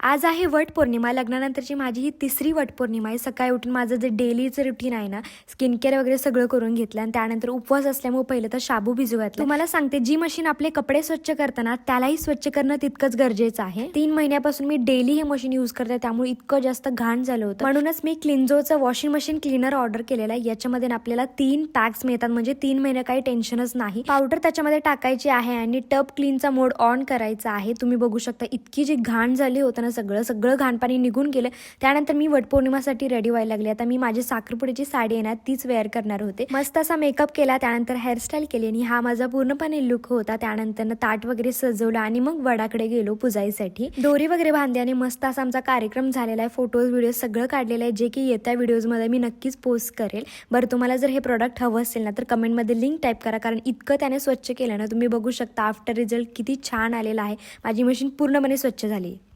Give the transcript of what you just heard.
आज आहे वटपौर्णिमा. लग्नानंतरची माझी ही तिसरी वटपौर्णिमा आहे. सकाळी उठून माझं जे डेलीचं रुटीन आहे ना, स्किन केअर वगैरे सगळं करून घेतलं आणि त्यानंतर उपवास असल्यामुळे पहिलं तर शाबू भिजू घातला. तुम्हाला सांगते, जी मशीन आपले कपडे स्वच्छ करताना त्यालाही स्वच्छ करणं तितकंच गरजेचं आहे. 3 महिन्यापासून मी डेली हे मशीन यूज करते, त्यामुळे इतकं जास्त घाण झालं होतं. म्हणूनच मी क्लिन्झोचं वॉशिंग मशीन क्लीनर ऑर्डर केलेलं आहे. याच्यामध्ये आपल्याला 3 पॅक्स मिळतात, म्हणजे 3 महिने काही टेन्शनच नाही. पावडर त्याच्यामध्ये टाकायची आहे आणि टब क्लीनचा मोड ऑन करायचा आहे. तुम्ही बघू शकता, इतकी जी घाण झाली होतं ना, सगळं घाण पाणी निघून गेलं. त्यानंतर मी वटपौर्णिमासाठी रेडी व्हायला लागले. आता मी माझी साखरपुड्याची साडी आहे ना, तीच वेअर करणार होते. मस्त असा मेकअप केला, त्यानंतर हेअरस्टाईल केली आणि हा माझा पूर्णपणे लुक होता. त्यानंतर ताट वगैरे सजवलं आणि मग वडाकडे गेलो पूजाईसाठी. दोरी वगैरे बांधली आणि मस्त असा आमचा कार्यक्रम झालेला आहे. फोटोज व्हिडिओ सगळं काढलेलं आहे, जे की येत्या व्हिडिओजमध्ये मी नक्कीच पोस्ट करेल. बरं, तुम्हाला जर हे प्रोडक्ट हवं असेल ना, तर कमेंटमध्ये लिंक टाईप करा, कारण इतकं त्याने स्वच्छ केलं ना. तुम्ही बघू शकता आफ्टर रिझल्ट किती छान आलेला आहे. माझी मशीन पूर्णपणे स्वच्छ झाली.